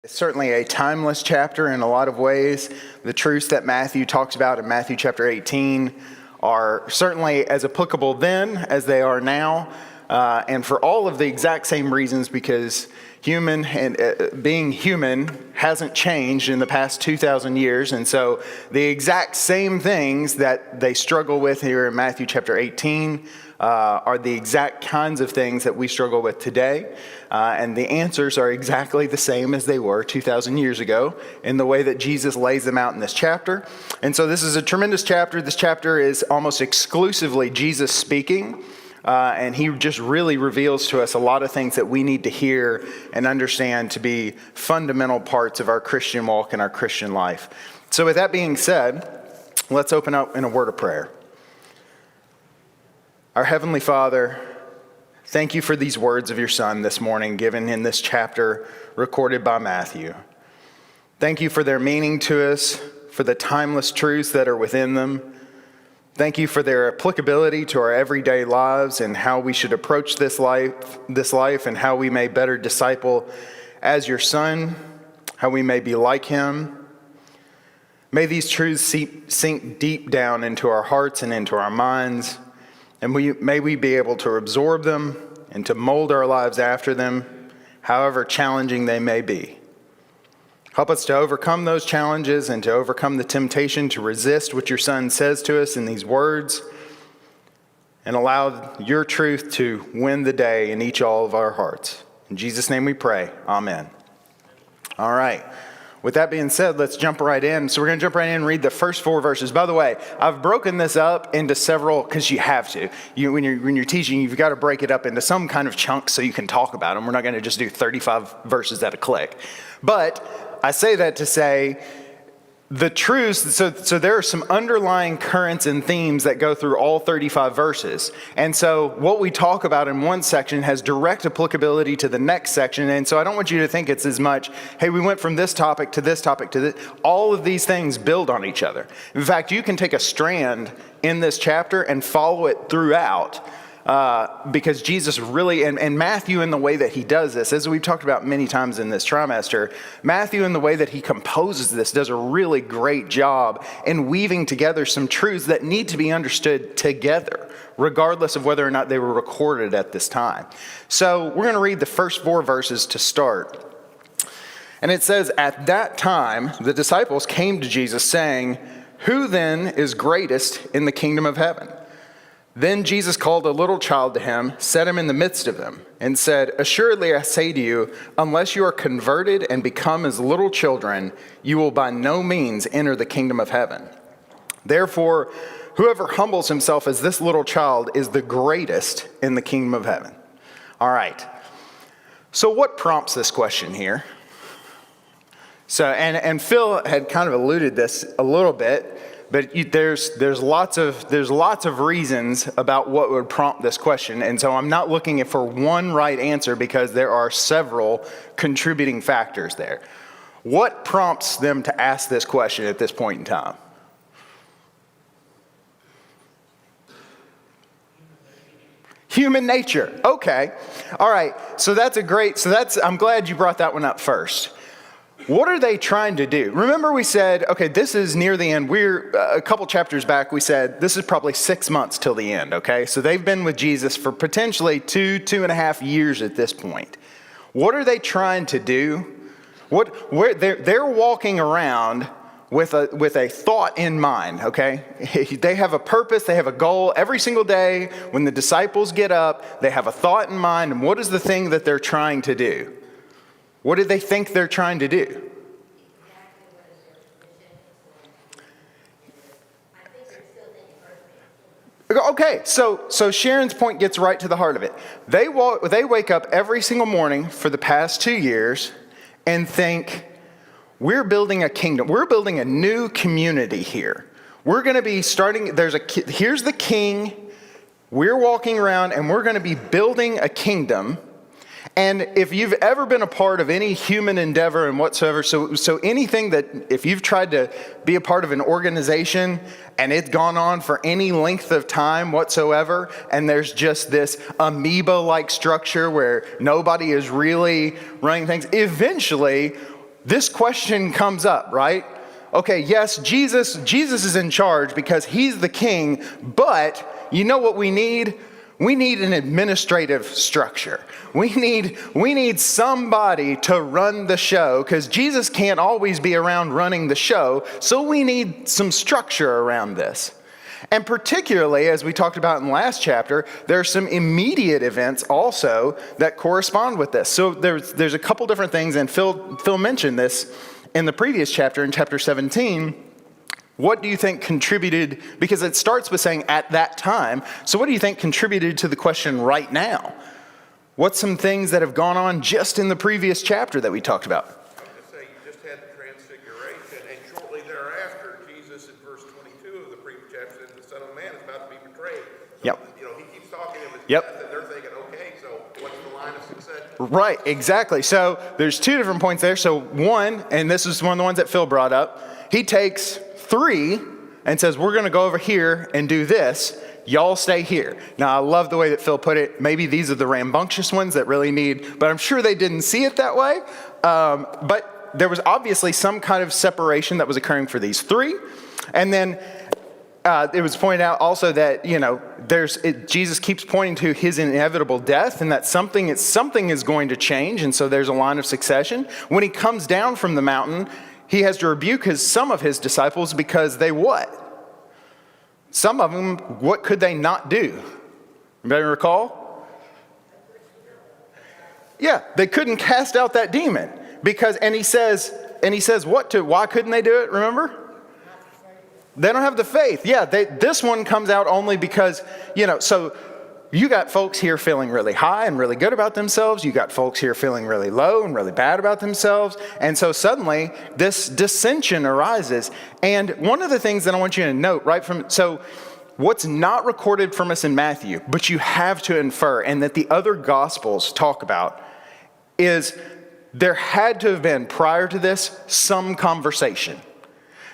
It's certainly a timeless chapter in a lot of ways. The truths that Matthew talks about in Matthew chapter 18 are certainly as applicable then as they are now, and for all of the exact same reasons, because human and being human hasn't changed in the past 2,000 years, and so the exact same things that they struggle with here in Matthew chapter 18 are the exact kinds of things that we struggle with today. And the answers are exactly the same as they were 2,000 years ago in the way that Jesus lays them out in this chapter. And so this is a tremendous chapter. This chapter is almost exclusively Jesus speaking. And he just really reveals to us a lot of things that we need to hear and understand to be fundamental parts of our Christian walk and our Christian life. So with that being said, let's open up in a word of prayer. Our Heavenly Father, thank you for these words of your Son this morning, given in this chapter recorded by Matthew. Thank you for their meaning to us, for the timeless truths that are within them. Thank you for their applicability to our everyday lives and how we should approach this life and how we may better disciple as your Son, how we may be like him. May these truths sink deep down into our hearts and into our minds. And may we be able to absorb them and to mold our lives after them, however challenging they may be. Help us to overcome those challenges and to overcome the temptation to resist what your Son says to us in these words, and allow your truth to win the day in all of our hearts. In Jesus' name we pray. Amen. All right. With that being said, let's jump right in. So we're going to jump right in and read the first 4 verses. By the way, I've broken this up into several, because you have to. When you're teaching, you've got to break it up into some kind of chunks so you can talk about them. We're not going to just do 35 verses at a click. But I say that to say the truths, so there are some underlying currents and themes that go through all 35 verses. And so what we talk about in one section has direct applicability to the next section. And so I don't want you to think it's as much, hey, we went from this topic to this topic to this. All of these things build on each other. In fact, you can take a strand in this chapter and follow it throughout. Because Jesus really, and Matthew in the way that he does this, as we've talked about many times in this trimester, Matthew in the way that he composes this does a really great job in weaving together some truths that need to be understood together, regardless of whether or not they were recorded at this time. So we're going to read the first 4 verses to start. And it says, "At that time, the disciples came to Jesus saying, 'Who then is greatest in the kingdom of heaven?' Then Jesus called a little child to him, set him in the midst of them, and said, 'Assuredly I say to you, unless you are converted and become as little children, you will by no means enter the kingdom of heaven. Therefore, whoever humbles himself as this little child is the greatest in the kingdom of heaven.'" All right. So what prompts this question here? So, and Phil had kind of alluded this a little bit. But there's lots of reasons about what would prompt this question. And so I'm not looking for one right answer because there are several contributing factors there. What prompts them to ask this question at this point in time? Human nature. Okay. All right. I'm glad you brought that one up first. What are they trying to do? Remember we said, okay, this is near the end. We're a couple chapters back, we said this is probably 6 months till the end, okay? So they've been with Jesus for potentially 2.5 years at this point. What are they trying to do? They're walking around with a thought in mind, okay? They have a purpose, they have a goal. Every single day when the disciples get up, they have a thought in mind, and what is the thing that they're trying to do? What do they think they're trying to do? Okay, so Sharon's point gets right to the heart of it. They wake up every single morning for the past 2 years and think, we're building a kingdom. We're building a new community here. We're going to be starting, here's the king. We're walking around and we're going to be building a kingdom. And if you've ever been a part of any human endeavor and whatsoever, so anything that, if you've tried to be a part of an organization and it's gone on for any length of time whatsoever, and there's just this amoeba-like structure where nobody is really running things, eventually this question comes up, right? Okay, yes, Jesus is in charge because he's the king, but you know what we need? We need an administrative structure. We need somebody to run the show because Jesus can't always be around running the show, so we need some structure around this. And particularly, as we talked about in the last chapter, there are some immediate events also that correspond with this. So there's a couple different things, and Phil mentioned this in the previous chapter, in chapter 17. What do you think contributed, because it starts with saying at that time, so what do you think contributed to the question right now? What's some things that have gone on just in the previous chapter that we talked about? I was going to say, you just had the transfiguration, and shortly thereafter, Jesus in verse 22 of the previous chapter said, the Son of Man is about to be betrayed. So, Yep. He keeps talking of his Yep. death, and they're thinking, okay, so what's the line of succession? Right, exactly. So there's two different points there. So one, and this is one of the ones that Phil brought up, he takes 3 and says, we're going to go over here and do this. Y'all stay here. Now, I love the way that Phil put it. Maybe these are the rambunctious ones that really need, but I'm sure they didn't see it that way. But there was obviously some kind of separation that was occurring for these 3. And then it was pointed out also that, Jesus keeps pointing to his inevitable death and that something is going to change. And so there's a line of succession. When he comes down from the mountain, he has to rebuke some of his disciples because they what? Some of them, what could they not do? Anybody recall? Yeah, they couldn't cast out that demon and he says why couldn't they do it? Remember? They don't have the faith. Yeah, this one comes out only because, so you got folks here feeling really high and really good about themselves. You got folks here feeling really low and really bad about themselves. And so suddenly this dissension arises. And one of the things that I want you to note so what's not recorded from us in Matthew, but you have to infer, and that the other gospels talk about, is there had to have been, prior to this, some conversation.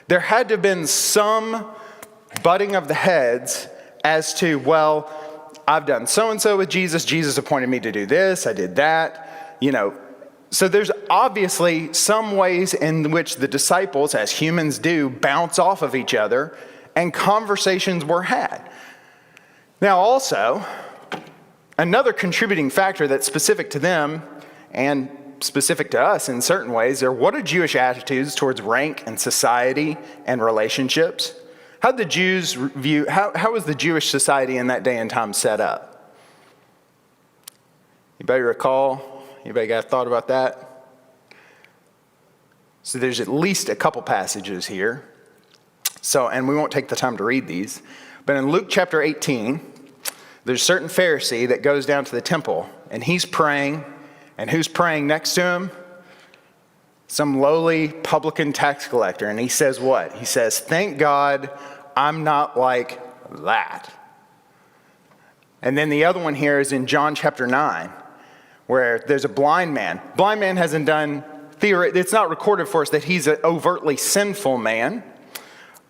There had to have been some butting of the heads as to, well, I've done so-and-so with Jesus. Jesus appointed me to do this. I did that. So there's obviously some ways in which the disciples, as humans do, bounce off of each other and conversations were had. Now also, another contributing factor that's specific to them and specific to us in certain ways are what are Jewish attitudes towards rank and society and relationships? How did the Jews view, how was the Jewish society in that day and time set up? Anybody recall? Anybody got a thought about that? So there's at least a couple passages here. And we won't take the time to read these. But in Luke chapter 18, there's a certain Pharisee that goes down to the temple and he's praying. And who's praying next to him? Some lowly publican tax collector. And he says what? He says, thank God I'm not like that. And then the other one here is in John chapter 9, where there's a blind man. Blind man hasn't done, it's not recorded for us that he's an overtly sinful man.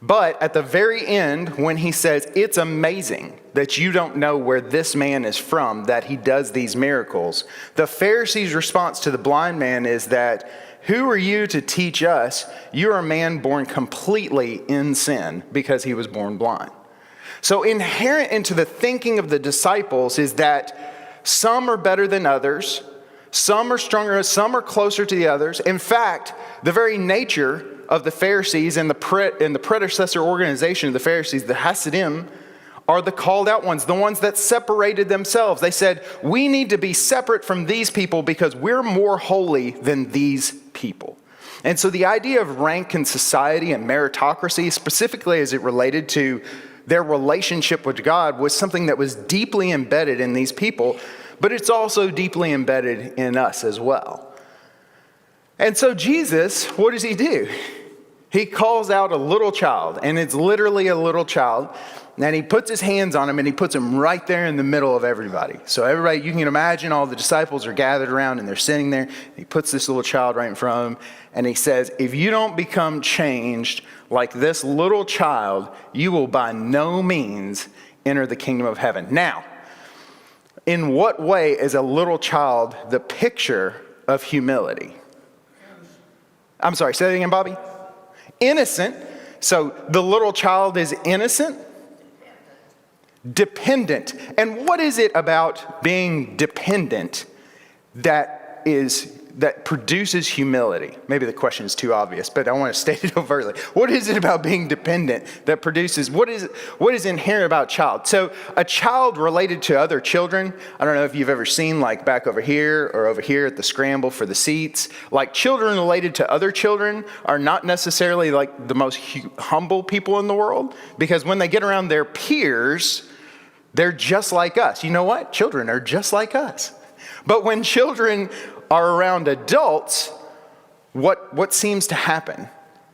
But at the very end, when he says, it's amazing that you don't know where this man is from, that he does these miracles, the Pharisees' response to the blind man is that, who are you to teach us? You're a man born completely in sin because he was born blind. So inherent into the thinking of the disciples is that some are better than others, some are stronger, some are closer to the others. In fact, the very nature of the Pharisees and the predecessor organization of the Pharisees, the Hasidim, are the called out ones, the ones that separated themselves. They said, we need to be separate from these people because we're more holy than these people. And so the idea of rank in society and meritocracy, specifically as it related to their relationship with God, was something that was deeply embedded in these people, but it's also deeply embedded in us as well. And so Jesus, what does he do? He calls out a little child, and it's literally a little child, and he puts his hands on him and he puts him right there in the middle of everybody. So everybody, you can imagine all the disciples are gathered around and they're sitting there. He puts this little child right in front of him and he says, if you don't become changed like this little child, you will by no means enter the kingdom of heaven. Now, in what way is a little child the picture of humility? I'm sorry, say that again, Bobby. Innocent. So the little child is innocent. Dependent. And what is it about being dependent that produces humility? Maybe the question is too obvious, but I want to state it overtly. What is it about being dependent that produces, what is inherent about a child? So a child related to other children, I don't know if you've ever seen like back over here or over here at the scramble for the seats, like children related to other children are not necessarily like the most humble people in the world, because when they get around their peers, they're just like us. You know what? Children are just like us. But when children are around adults, what seems to happen?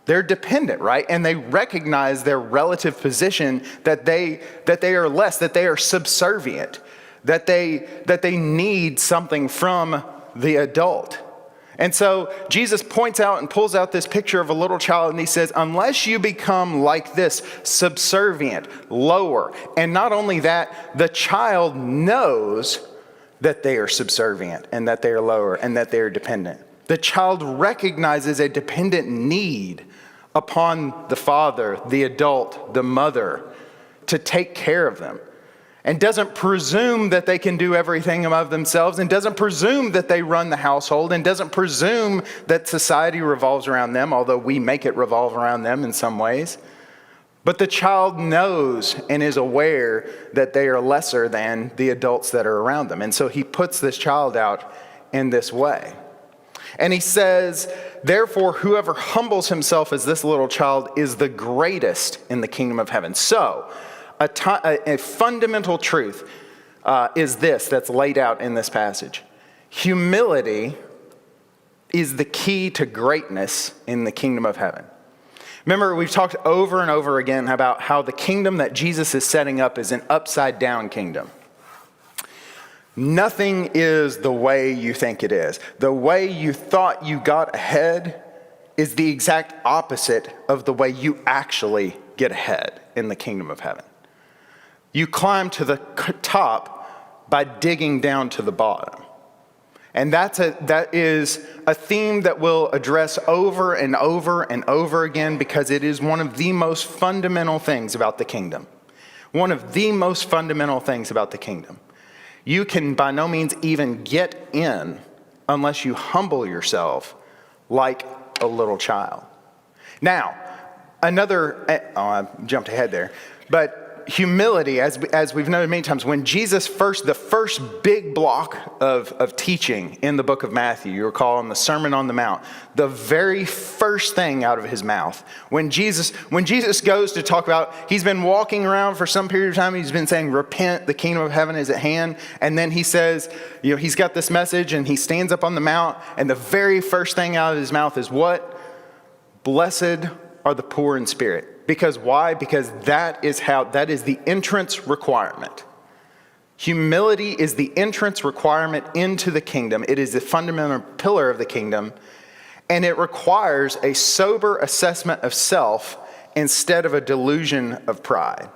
They're dependent, right? And they recognize their relative position, that they are less, that they are subservient, that they need something from the adult. And so Jesus points out and pulls out this picture of a little child, and he says, unless you become like this, subservient, lower, and not only that, the child knows that they are subservient and that they are lower and that they are dependent. The child recognizes a dependent need upon the father, the adult, the mother, to take care of them, and doesn't presume that they can do everything of themselves, and doesn't presume that they run the household, and doesn't presume that society revolves around them, although we make it revolve around them in some ways. But the child knows and is aware that they are lesser than the adults that are around them. And so he puts this child out in this way. And he says, therefore, whoever humbles himself as this little child is the greatest in the kingdom of heaven. So, a fundamental truth is this that's laid out in this passage. Humility is the key to greatness in the kingdom of heaven. Remember, we've talked over and over again about how the kingdom that Jesus is setting up is an upside-down kingdom. Nothing is the way you think it is. The way you thought you got ahead is the exact opposite of the way you actually get ahead in the kingdom of heaven. You climb to the top by digging down to the bottom. And that is a theme that we'll address over and over and over again, because it is one of the most fundamental things about the kingdom. One of the most fundamental things about the kingdom. You can by no means even get in unless you humble yourself like a little child. Now, I jumped ahead there, but humility, as we've noted many times, when Jesus the first big block of teaching in the book of Matthew, you recall in the Sermon on the Mount, the very first thing out of his mouth, when Jesus goes to talk about, he's been walking around for some period of time, he's been saying, repent, the kingdom of heaven is at hand, and then he says, he's got this message, and he stands up on the mount, and the very first thing out of his mouth is what? Blessed are the poor in spirit. Because why? Because that is the entrance requirement. Humility is the entrance requirement into the kingdom. It is the fundamental pillar of the kingdom, and it requires a sober assessment of self instead of a delusion of pride.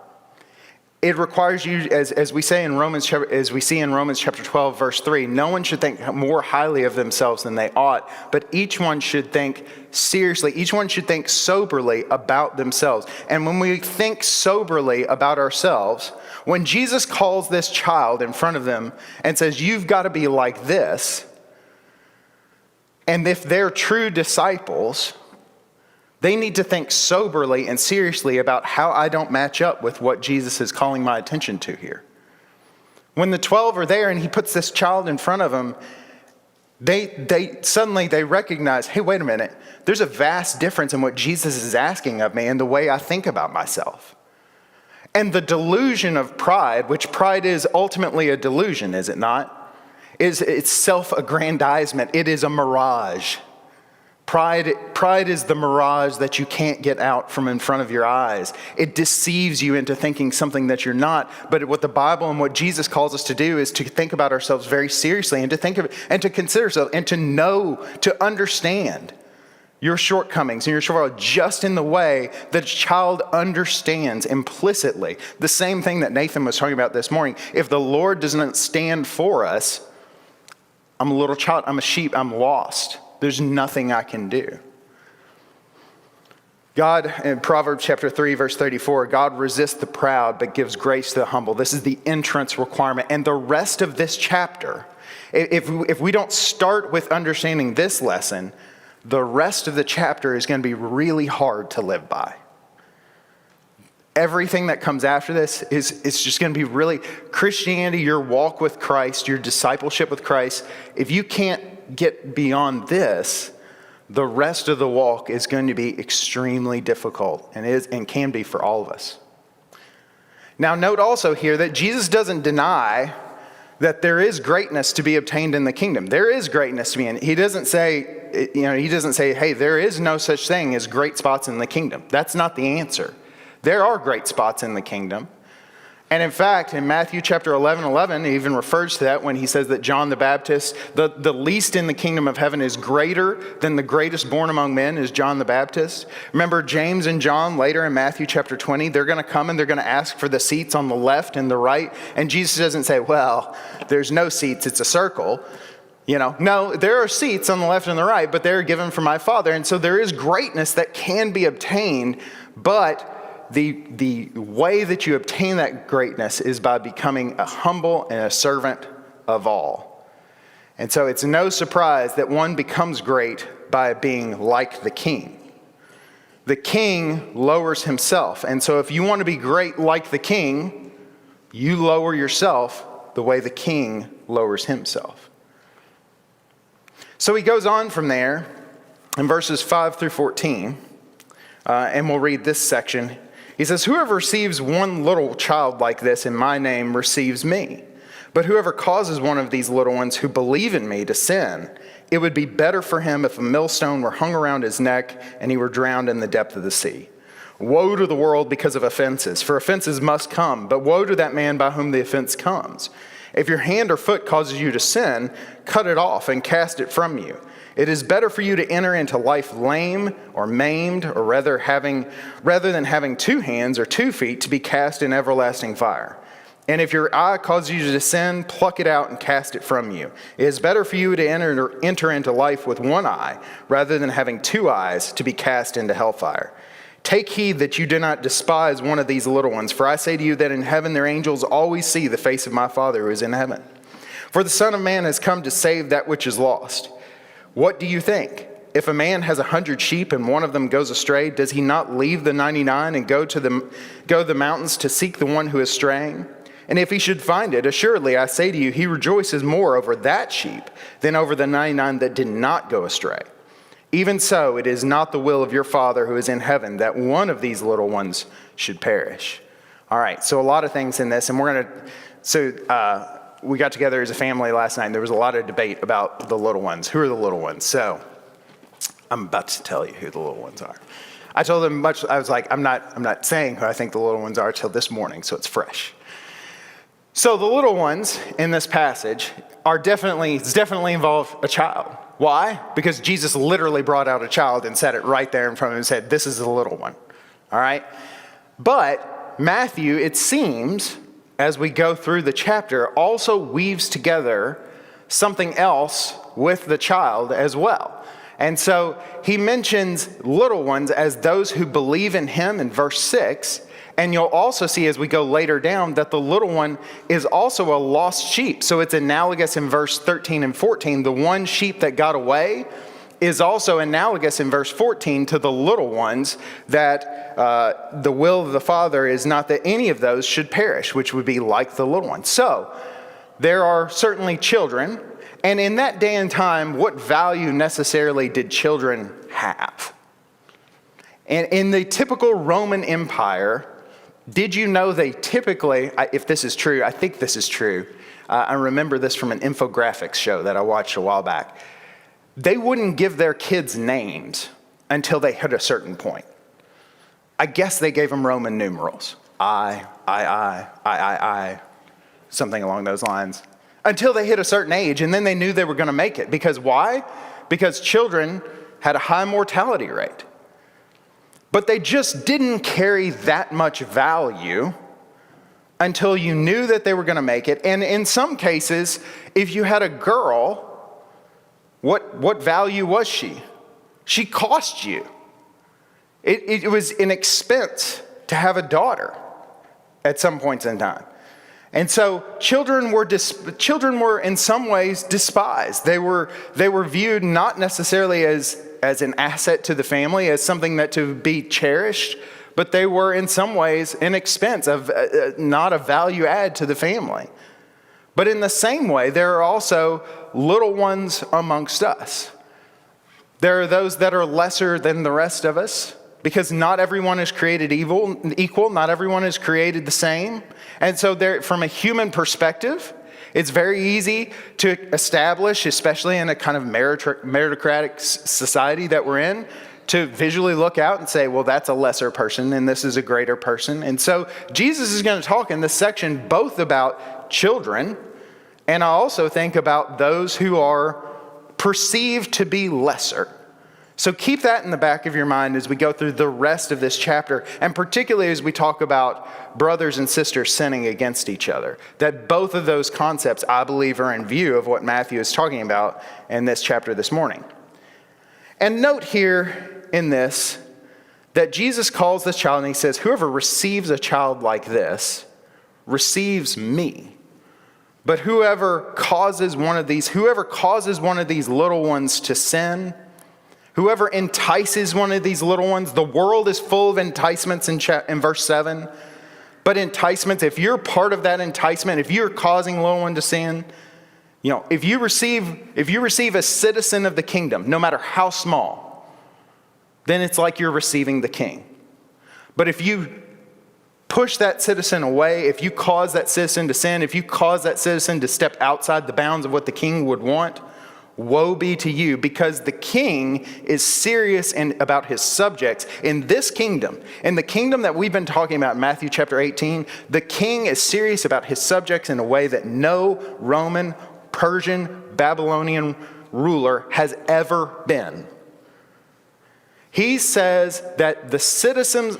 It requires you, as we see in Romans chapter 12, verse 3, no one should think more highly of themselves than they ought, but each one should think seriously, each one should think soberly about themselves. And when we think soberly about ourselves, when Jesus calls this child in front of them and says, you've got to be like this, and if they're true disciples, they need to think soberly and seriously about how I don't match up with what Jesus is calling my attention to here. When the 12 are there and he puts this child in front of them, they suddenly recognize, hey, wait a minute, there's a vast difference in what Jesus is asking of me and the way I think about myself. And the delusion of pride, which pride is ultimately a delusion, is it not? It's self-aggrandizement. It is a mirage. Pride is the mirage that you can't get out from in front of your eyes. It deceives you into thinking something that you're not. But what the Bible and what Jesus calls us to do is to think about ourselves very seriously and to think of it and to consider ourselves and to know, to understand your shortcomings and your shortfalls just in the way that a child understands implicitly. The same thing that Nathan was talking about this morning. If the Lord doesn't stand for us, I'm a little child, I'm a sheep, I'm lost. There's nothing I can do. God, in Proverbs chapter 3, verse 34, God resists the proud but gives grace to the humble. This is the entrance requirement. And the rest of this chapter, if we don't start with understanding this lesson, the rest of the chapter is going to be really hard to live by. Everything that comes after this is just going to be really Christianity, your walk with Christ, your discipleship with Christ. If you can't get beyond this, the rest of the walk is going to be extremely difficult and can be for all of us. Now, note also here that Jesus doesn't deny that there is greatness to be obtained in the kingdom. There is greatness to be in. He doesn't say, hey, there is no such thing as great spots in the kingdom. That's not the answer. There are great spots in the kingdom. And in fact, in Matthew chapter 11, he even refers to that when he says that John the Baptist, the least in the kingdom of heaven is greater than the greatest born among men is John the Baptist. Remember James and John later in Matthew chapter 20, they're going to come and they're going to ask for the seats on the left and the right. And Jesus doesn't say, well, there's no seats, it's a circle. No, there are seats on the left and the right, but they're given from my Father. And so there is greatness that can be obtained, but the way that you obtain that greatness is by becoming a humble and a servant of all. And so it's no surprise that one becomes great by being like the king. The king lowers himself. And so if you want to be great like the king, you lower yourself the way the king lowers himself. So he goes on from there in verses 5 through 14, and we'll read this section. He says, whoever receives one little child like this in my name receives me. But whoever causes one of these little ones who believe in me to sin, it would be better for him if a millstone were hung around his neck and he were drowned in the depth of the sea. Woe to the world because of offenses, for offenses must come, but woe to that man by whom the offense comes. If your hand or foot causes you to sin, cut it off and cast it from you. It is better for you to enter into life lame or maimed, or rather than having 2 hands or 2 feet to be cast in everlasting fire. And if your eye causes you to sin, pluck it out and cast it from you. It is better for you to enter into life with 1 eye, rather than having 2 eyes to be cast into hellfire. Take heed that you do not despise one of these little ones, for I say to you that in heaven their angels always see the face of my Father who is in heaven. For the Son of Man has come to save that which is lost. What do you think? If a man has 100 sheep and one of them goes astray, does he not leave the 99 and go to the mountains to seek the one who is straying? And if he should find it, assuredly I say to you, he rejoices more over that sheep than over the 99 that did not go astray. Even so, it is not the will of your Father who is in heaven that one of these little ones should perish. All right, so a lot of things in this, and we got together as a family last night, and there was a lot of debate about the little ones. Who are the little ones? So I'm about to tell you who the little ones are. I told them I was like, I'm not saying who I think the little ones are till this morning, so it's fresh. So the little ones in this passage definitely involve a child. Why? Because Jesus literally brought out a child and set it right there in front of him and said, this is the little one. All right? But Matthew, it seems, as we go through the chapter, also weaves together something else with the child as well. And so he mentions little ones as those who believe in him in verse 6. And you'll also see as we go later down that the little one is also a lost sheep. So it's analogous in verse 13 and 14. The one sheep that got away is also analogous in verse 14 to the little ones, that the will of the Father is not that any of those should perish, which would be like the little ones. So there are certainly children. And in that day and time, what value necessarily did children have? And in the typical Roman Empire, did you know they typically, if this is true, I think this is true. I remember this from an infographics show that I watched a while back. They wouldn't give their kids names until they hit a certain point. I guess they gave them Roman numerals. I, something along those lines. Until they hit a certain age, and then they knew they were going to make it. Because why? Because children had a high mortality rate. But they just didn't carry that much value until you knew that they were going to make it. And in some cases, if you had a girl, what value was she? She cost you. It was an expense to have a daughter at some points in time. And so children were in some ways despised. They were viewed not necessarily as an asset to the family, as something that to be cherished, but they were in some ways an expense of not a value add to the family. But in the same way, there are also little ones amongst us. There are those that are lesser than the rest of us, because not everyone is created equal, not everyone is created the same. And so from a human perspective, it's very easy to establish, especially in a kind of meritocratic society that we're in, to visually look out and say, well, that's a lesser person and this is a greater person. And so Jesus is going to talk in this section both about children, and I also think about those who are perceived to be lesser. So keep that in the back of your mind as we go through the rest of this chapter, and particularly as we talk about brothers and sisters sinning against each other. That both of those concepts, I believe, are in view of what Matthew is talking about in this chapter this morning. And note here in this that Jesus calls this child and he says, whoever receives a child like this receives me. But whoever causes one of these little ones to sin, whoever entices one of these little ones, the world is full of enticements in verse 7. But enticements, if you're part of that enticement, if you're causing a little one to sin, if you receive a citizen of the kingdom, no matter how small, then it's like you're receiving the king. But if you push that citizen away, if you cause that citizen to sin, if you cause that citizen to step outside the bounds of what the king would want, woe be to you, because the king is serious about his subjects in this kingdom. In the kingdom that we've been talking about in Matthew chapter 18, the king is serious about his subjects in a way that no Roman, Persian, Babylonian ruler has ever been. He says that the citizens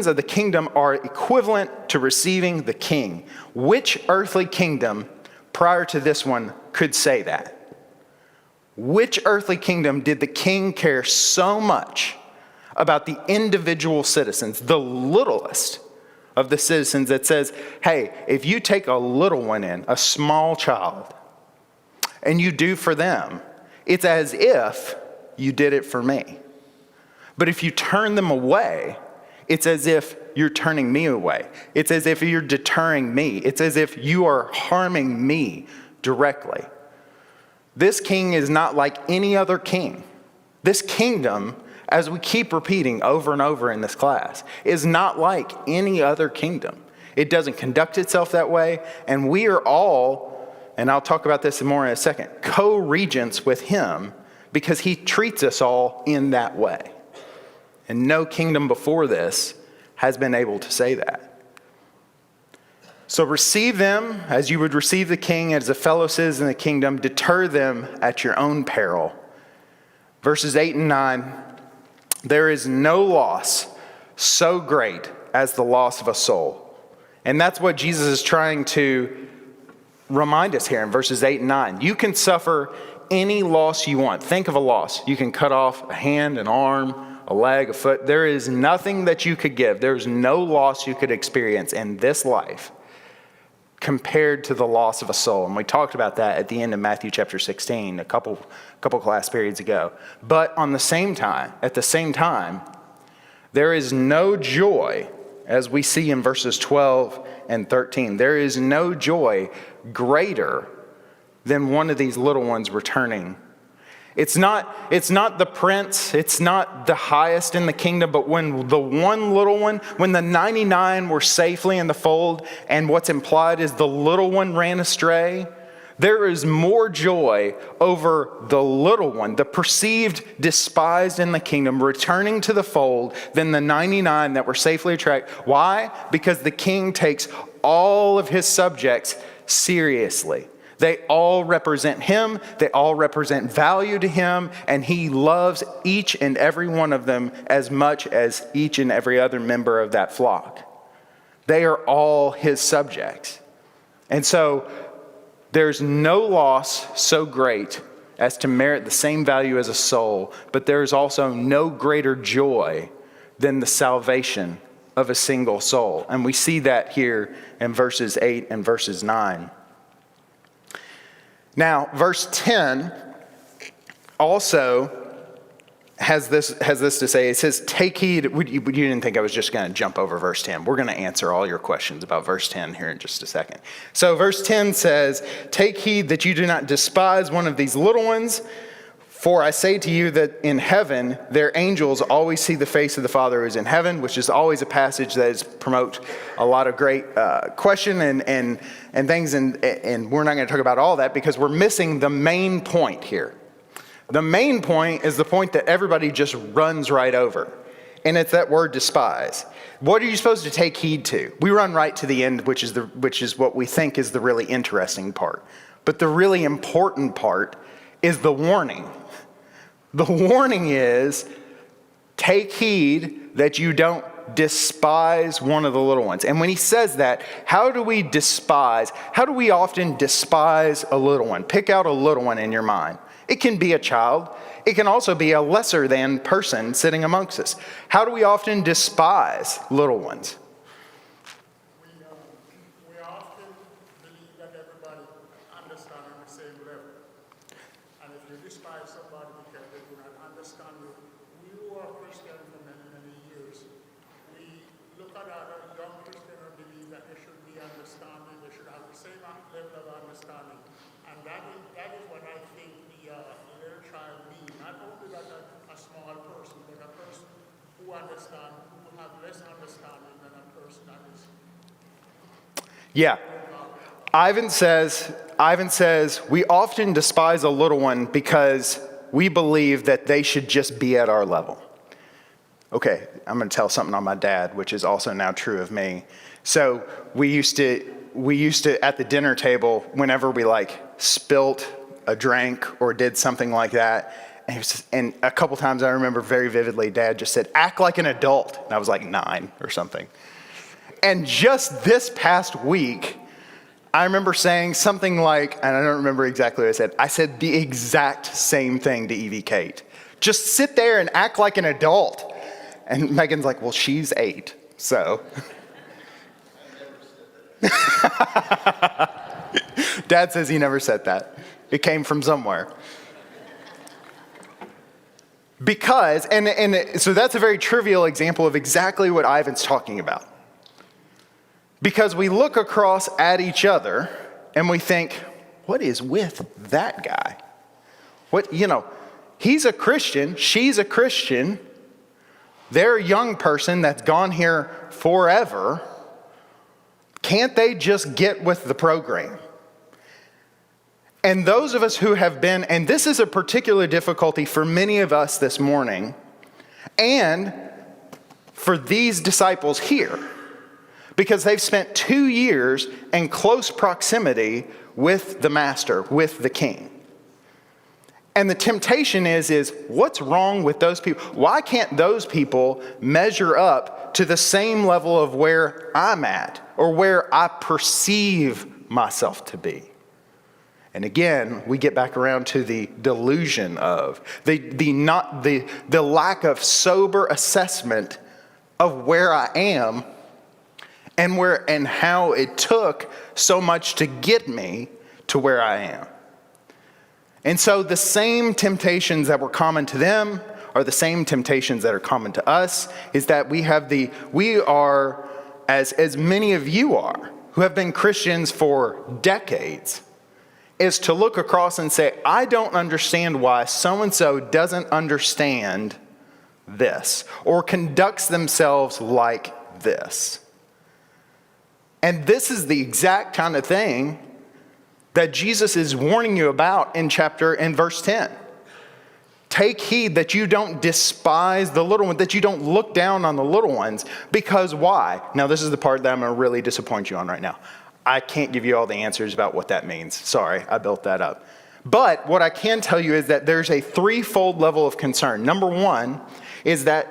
of the kingdom are equivalent to receiving the king. Which earthly kingdom prior to this one could say that? Which earthly kingdom did the king care so much about the individual citizens, the littlest of the citizens, that says, hey, if you take a little one in, a small child, and you do for them, it's as if you did it for me. But if you turn them away, it's as if you're turning me away. It's as if you're deterring me. It's as if you are harming me directly. This king is not like any other king. This kingdom, as we keep repeating over and over in this class, is not like any other kingdom. It doesn't conduct itself that way, and we are all, and I'll talk about this more in a second, co-regents with him because he treats us all in that way. And no kingdom before this has been able to say that. So receive them as you would receive the king, as a fellow citizen of the kingdom. Deter them at your own peril. Verses 8 and 9, there is no loss so great as the loss of a soul. And that's what Jesus is trying to remind us here in verses 8 and 9. You can suffer any loss you want. Think of a loss. You can cut off a hand, an arm, a leg, a foot. There is nothing that you could give. There's no loss you could experience in this life compared to the loss of a soul. And we talked about that at the end of Matthew chapter 16 a couple class periods ago. But at the same time, there is no joy, as we see in verses 12 and 13. There is no joy greater than one of these little ones returning. It's not the prince, it's not the highest in the kingdom, but when the one little one, when the 99 were safely in the fold, and what's implied is the little one ran astray, there is more joy over the little one, the perceived despised in the kingdom, returning to the fold than the 99 that were safely attracted. Why? Because the king takes all of his subjects seriously. They all represent him, they all represent value to him, and he loves each and every one of them as much as each and every other member of that flock. They are all his subjects. And so there's no loss so great as to merit the same value as a soul, but there is also no greater joy than the salvation of a single soul. And we see that here in verses 8 and verses 9. Now, verse 10 also has this to say. It says, take heed. You didn't think I was just going to jump over verse 10. We're going to answer all your questions about verse 10 here in just a second. So verse 10 says, take heed that you do not despise one of these little ones. For I say to you that in heaven, their angels always see the face of the Father who is in heaven, which is always a passage that promotes a lot of great question and things. And we're not going to talk about all that because we're missing the main point here. The main point is the point that everybody just runs right over. And it's that word despise. What are you supposed to take heed to? We run right to the end, which is what we think is the really interesting part. But the really important part is the warning. The warning is, take heed that you don't despise one of the little ones. And when he says that, how do we often despise a little one? Pick out a little one in your mind. It can be a child. It can also be a lesser than person sitting amongst us. How do we often despise little ones? We often believe that everybody understands on the same level. And if you despise somebody because they do not understand you, we who are Christian for many, many years, we look at our young Christian and believe that they should be understanding, they should have the same level of understanding. And that is what I think the little child means. Not only that a small person, but a person who understands, who have less understanding than a person that is. Yeah. Ivan says, we often despise a little one because we believe that they should just be at our level. Okay, I'm going to tell something on my dad, which is also now true of me. So we used to at the dinner table, whenever we spilt a drink or did something like that, and a couple times I remember very vividly, Dad just said, act like an adult. And I was like 9 or something. And just this past week, I remember saying something like, and I don't remember exactly what I said the exact same thing to Evie Kate. Just sit there and act like an adult. And Megan's like, well, she's 8, so. Dad says he never said that. It came from somewhere. Because, so that's a very trivial example of exactly what Ivan's talking about. Because we look across at each other and we think, what is with that guy? He's a Christian, she's a Christian, they're a young person that's gone here forever. Can't they just get with the program? And those of us who have been, and this is a particular difficulty for many of us this morning, and for these disciples here, because they've spent 2 years in close proximity with the Master, with the King. And the temptation is what's wrong with those people? Why can't those people measure up to the same level of where I'm at or where I perceive myself to be? And again, we get back around to the delusion of the lack of sober assessment of where I am and how it took so much to get me to where I am. And so the same temptations that were common to them are the same temptations that are common to us, is that we are, as many of you are, who have been Christians for decades, is to look across and say, I don't understand why so-and-so doesn't understand this or conducts themselves like this. And this is the exact kind of thing that Jesus is warning you about in verse 10. Take heed that you don't despise the little one, that you don't look down on the little ones. Because why? Now, this is the part that I'm going to really disappoint you on right now. I can't give you all the answers about what that means. Sorry, I built that up. But what I can tell you is that there's a threefold level of concern. Number one is that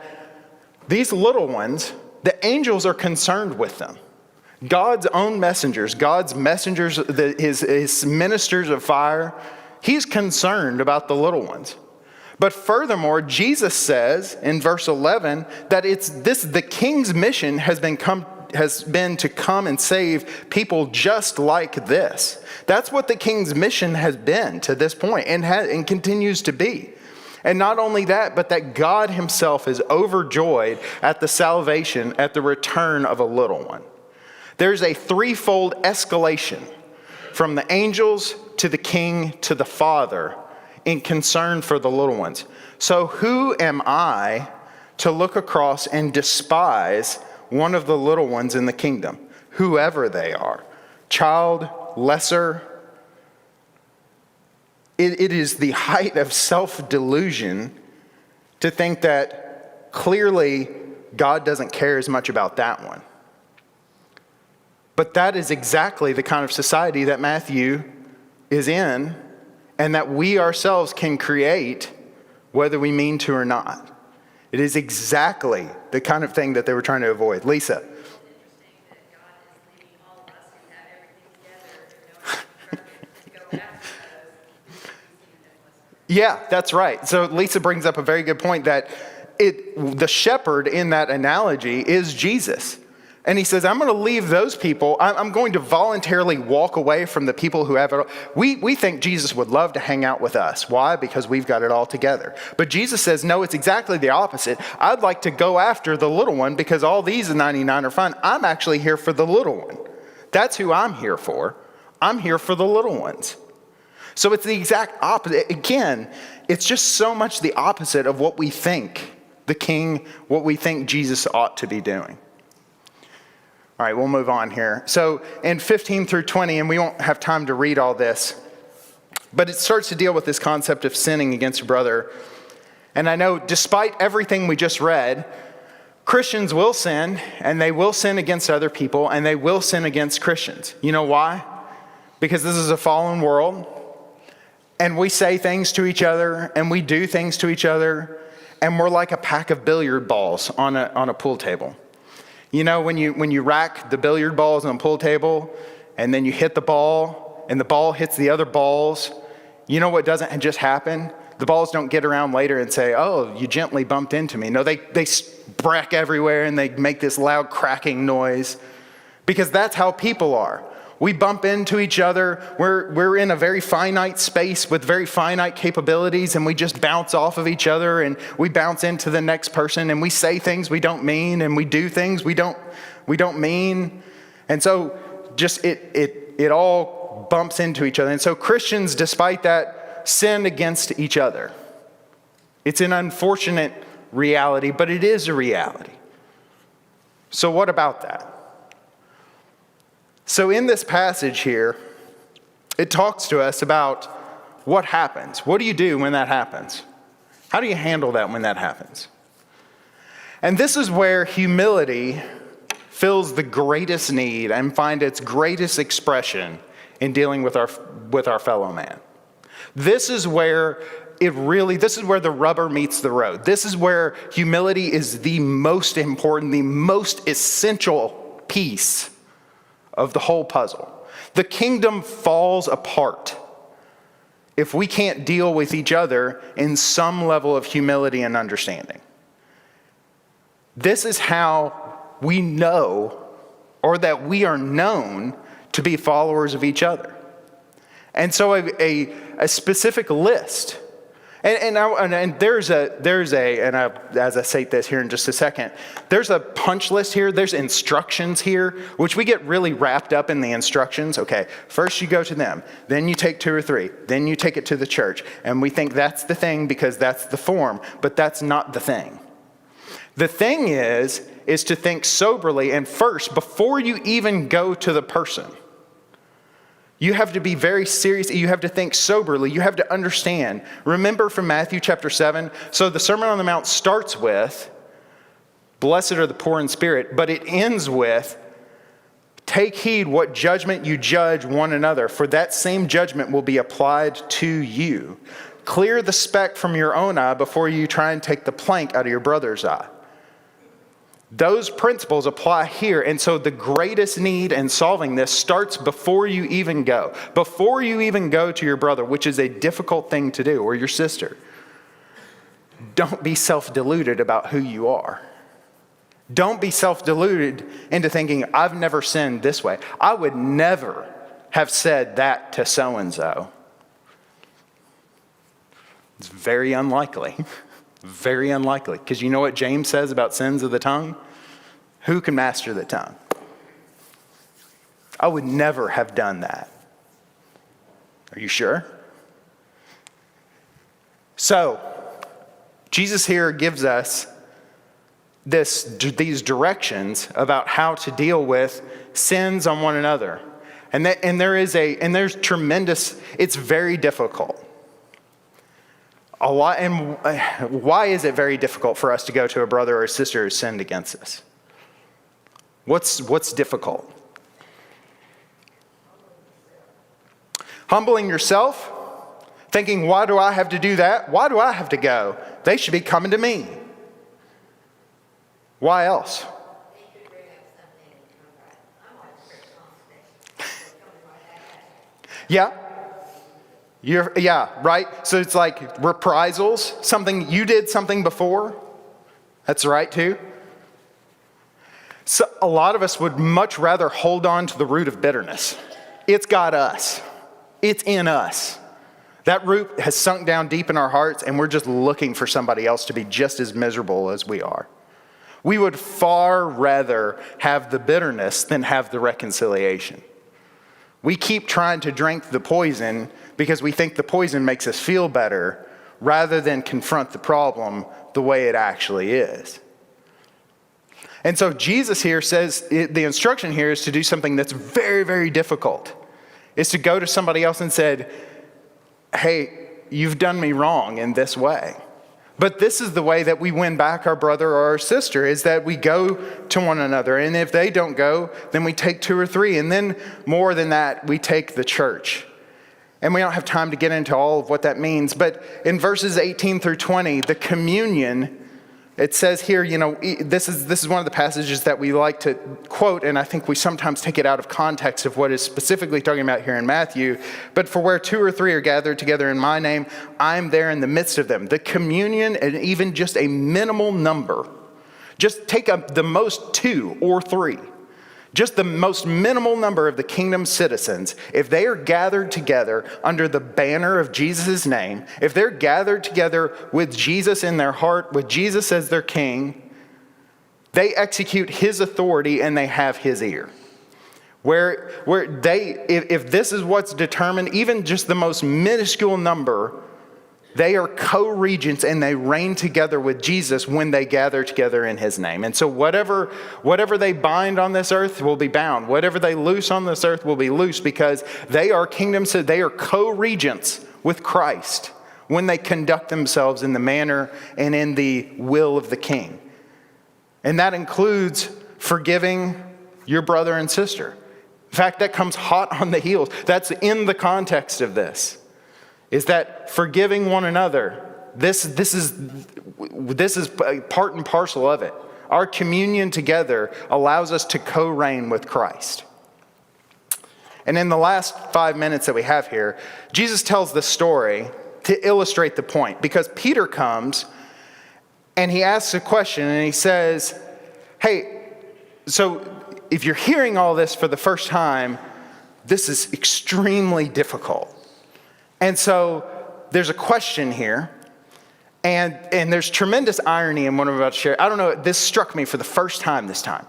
these little ones, the angels are concerned with them. God's own messengers, God's messengers, his ministers of fire, he's concerned about the little ones. But furthermore, Jesus says in verse 11 that the king's mission has been to come and save people just like this. That's what the king's mission has been to this point and continues to be. And not only that, but that God himself is overjoyed at the salvation, at the return of a little one. There's a threefold escalation from the angels to the king to the Father in concern for the little ones. So who am I to look across and despise one of the little ones in the kingdom, whoever they are, child, lesser? It is the height of self-delusion to think that clearly God doesn't care as much about that one. But that is exactly the kind of society that Matthew is in, and that we ourselves can create whether we mean to or not. It is exactly the kind of thing that they were trying to avoid. Lisa. It's interesting that God is leading all of us who have everything together and know how to go after those. Yeah, that's right. So Lisa brings up a very good point that the shepherd in that analogy is Jesus. And he says, I'm going to leave those people. I'm going to voluntarily walk away from the people who have it all. We think Jesus would love to hang out with us. Why? Because we've got it all together. But Jesus says, no, it's exactly the opposite. I'd like to go after the little one because all these 99 are fine. I'm actually here for the little one. That's who I'm here for. I'm here for the little ones. So it's the exact opposite. Again, it's just so much the opposite of what we think the king, what we think Jesus ought to be doing. All right, we'll move on here. So in 15 through 20, and we won't have time to read all this, but it starts to deal with this concept of sinning against a brother. And I know despite everything we just read, Christians will sin, and they will sin against other people, and they will sin against Christians. You know why? Because this is a fallen world, and we say things to each other, and we do things to each other, and we're like a pack of billiard balls on a pool table. You know, when you rack the billiard balls on a pool table and then you hit the ball and the ball hits the other balls, you know what doesn't just happen? The balls don't get around later and say, oh, you gently bumped into me. No, they break everywhere and they make this loud cracking noise because that's how people are. We bump into each other. We're in a very finite space with very finite capabilities, and we just bounce off of each other, and we bounce into the next person, and we say things we don't mean, and we do things we don't mean. And so just it all bumps into each other. And so Christians, despite that, sin against each other. It's an unfortunate reality, but it is a reality. So what about that? So in this passage here, it talks to us about what happens. What do you do when that happens? How do you handle that when that happens? And this is where humility fills the greatest need and finds its greatest expression in dealing with our fellow man. This is where the rubber meets the road. This is where humility is the most important, the most essential piece of the whole puzzle. The kingdom falls apart if we can't deal with each other in some level of humility and understanding. This is how we know, or that we are known to be followers of each other. And so a specific list. And as I say this here in just a second, there's a punch list here, there's instructions here, which we get really wrapped up in the instructions. Okay, first you go to them, then you take 2 or 3, then you take it to the church. And we think that's the thing because that's the form, but that's not the thing. The thing is to think soberly, and first, before you even go to the person, you have to be very serious. You have to think soberly. You have to understand. Remember from Matthew chapter 7? So the Sermon on the Mount starts with, blessed are the poor in spirit, but it ends with, take heed what judgment you judge one another, for that same judgment will be applied to you. Clear the speck from your own eye before you try and take the plank out of your brother's eye. Those principles apply here. And so the greatest need in solving this starts before you even go. Before you even go to your brother, which is a difficult thing to do, or your sister. don't be self-deluded about who you are. Don't be self-deluded into thinking, I've never sinned this way. I would never have said that to so-and-so. It's very unlikely. Very unlikely. Because you know what James says about sins of the tongue? Who can master the tongue? I would never have done that. Are you sure? So, Jesus here gives us these directions about how to deal with sins on one another. And there's tremendous, it's very difficult. And why is it very difficult for us to go to a brother or a sister who sinned against us? What's difficult? Humbling yourself, thinking, why do I have to do that? Why do I have to go? They should be coming to me. Why else? They could bring up something and come back. I'm on a Christian station. Yeah, right? So it's like reprisals, you did something before. That's right too. So a lot of us would much rather hold on to the root of bitterness. It's got us. It's in us. That root has sunk down deep in our hearts, and we're just looking for somebody else to be just as miserable as we are. We would far rather have the bitterness than have the reconciliation. We keep trying to drink the poison because we think the poison makes us feel better rather than confront the problem the way it actually is. And so Jesus here says, the instruction here is to do something that's very, very difficult. Is to go to somebody else and said, hey, you've done me wrong in this way. But this is the way that we win back our brother or our sister, is that we go to one another. And if they don't go, then we take 2 or 3. And then more than that, we take the church. And we don't have time to get into all of what that means. But in verses 18 through 20, the communion, it says here, this is one of the passages that we like to quote, and I think we sometimes take it out of context of what is specifically talking about here in Matthew. But for where 2 or 3 are gathered together in my name, I'm there in the midst of them. The communion, and even just a minimal number, just take the most 2 or 3, just the most minimal number of the kingdom citizens, if they are gathered together under the banner of Jesus' name, if they're gathered together with Jesus in their heart, with Jesus as their king, they execute his authority and they have his ear. If this is what's determined, even just the most minuscule number, they are co-regents and they reign together with Jesus when they gather together in his name. And so whatever they bind on this earth will be bound. Whatever they loose on this earth will be loose, because they are kingdoms, they are co-regents with Christ when they conduct themselves in the manner and in the will of the king. And that includes forgiving your brother and sister. In fact, that comes hot on the heels. That's in the context of this. Is that forgiving one another, this is part and parcel of it. Our communion together allows us to co-reign with Christ. And in the last 5 minutes that we have here, Jesus tells this story to illustrate the point, because Peter comes and he asks a question and he says, hey, so if you're hearing all this for the first time, this is extremely difficult. And so there's a question here, and there's tremendous irony in what I'm about to share. I don't know, this struck me for the first time this time.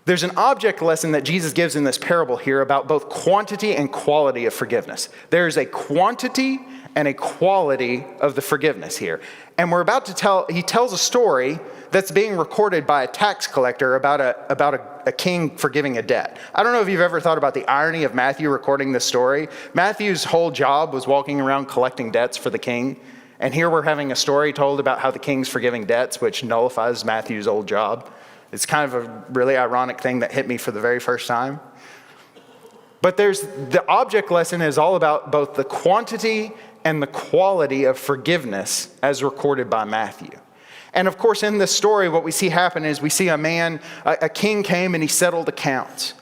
There's an object lesson that Jesus gives in this parable here about both quantity and quality of forgiveness. There's a quantity and a quality of the forgiveness here. And he tells a story that's being recorded by a tax collector about a king forgiving a debt. I don't know if you've ever thought about the irony of Matthew recording this story. Matthew's whole job was walking around collecting debts for the king. And here we're having a story told about how the king's forgiving debts, which nullifies Matthew's old job. It's kind of a really ironic thing that hit me for the very first time. But the object lesson is all about both the quantity and the quality of forgiveness as recorded by Matthew. And of course, in this story, what we see happen is we see a king came and he settled accounts.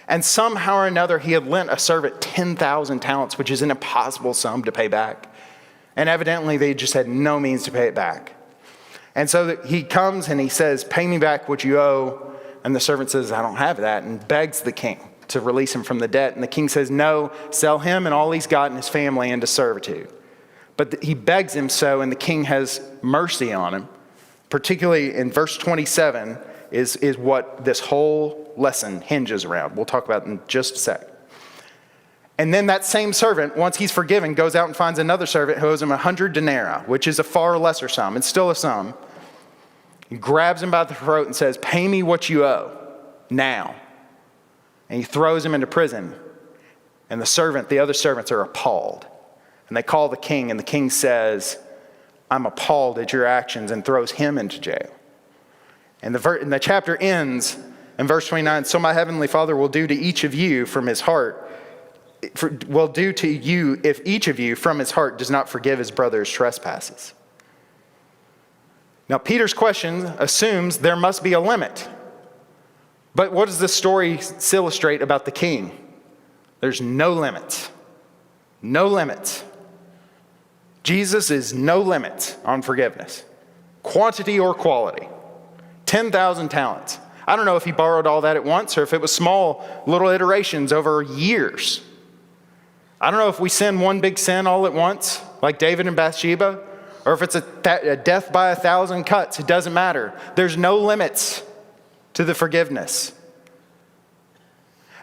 And somehow or another, he had lent a servant 10,000 talents, which is an impossible sum to pay back. And evidently, they just had no means to pay it back. And so he comes and he says, pay me back what you owe. And the servant says, I don't have that, and begs the king to release him from the debt. And the king says, no, sell him and all he's got and his family into servitude. But he begs him so, and the king has mercy on him. Particularly in verse 27 is what this whole lesson hinges around. We'll talk about it in just a sec. And then that same servant, once he's forgiven, goes out and finds another servant who owes him 100 denarii, which is a far lesser sum. It's still a sum. He grabs him by the throat and says, pay me what you owe now. And he throws him into prison. And the other servants are appalled. And they call the king, and the king says, I'm appalled at your actions, and throws him into jail. And the chapter ends in verse 29, so my heavenly Father will do to each of you from his heart, will do to you if each of you from his heart does not forgive his brother's trespasses. Now, Peter's question assumes there must be a limit. But what does this story illustrate about the king? There's no limits. No limits. Jesus is no limit on forgiveness, quantity or quality. 10,000 talents. I don't know if he borrowed all that at once or if it was small little iterations over years. I don't know if we sin one big sin all at once, like David and Bathsheba, or if it's a death by 1,000 cuts. It doesn't matter. There's no limits to the forgiveness.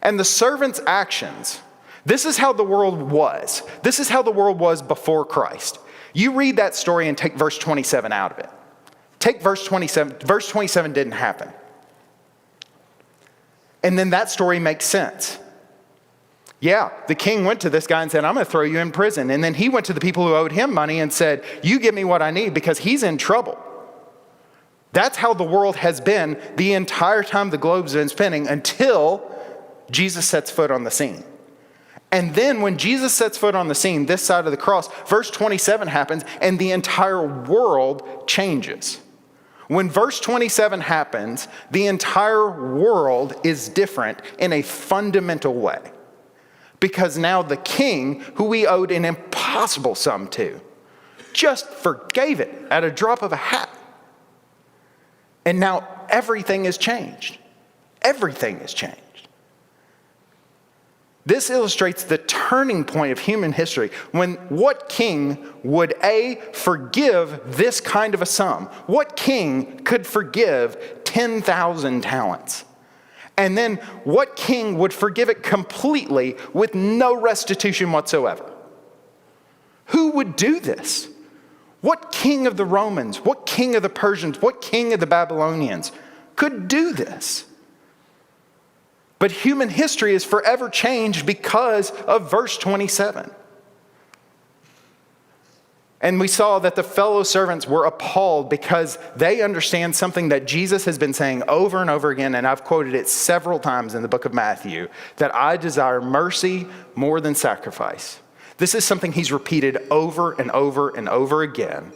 And the servant's actions, this is how the world was. This is how the world was before Christ. You read that story and take verse 27 out of it. Take verse 27. Verse 27 didn't happen. And then that story makes sense. Yeah, the king went to this guy and said, I'm going to throw you in prison. And then he went to the people who owed him money and said, you give me what I need because he's in trouble. That's how the world has been the entire time the globe's been spinning until Jesus sets foot on the scene. And then when Jesus sets foot on the scene, this side of the cross, verse 27 happens and the entire world changes. When verse 27 happens, the entire world is different in a fundamental way. Because now the king, who we owed an impossible sum to, just forgave it at a drop of a hat. And now everything is changed. Everything is changed. This illustrates the turning point of human history when what king would forgive this kind of a sum? What king could forgive 10,000 talents? And then what king would forgive it completely with no restitution whatsoever? Who would do this? What king of the Romans, what king of the Persians, what king of the Babylonians could do this? But human history is forever changed because of verse 27. And we saw that the fellow servants were appalled because they understand something that Jesus has been saying over and over again, and I've quoted it several times in the book of Matthew, that I desire mercy more than sacrifice. This is something he's repeated over and over and over again.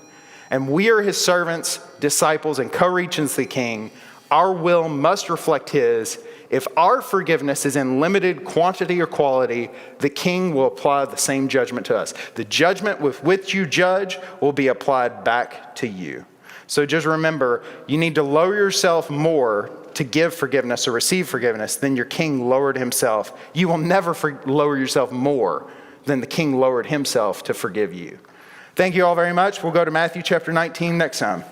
And we are his servants, disciples, and co-regents of the king. Our will must reflect his. If our forgiveness is in limited quantity or quality, the king will apply the same judgment to us. The judgment with which you judge will be applied back to you. So just remember, you need to lower yourself more to give forgiveness or receive forgiveness than your king lowered himself. You will never lower yourself more than the king lowered himself to forgive you. Thank you all very much. We'll go to Matthew chapter 19 next time.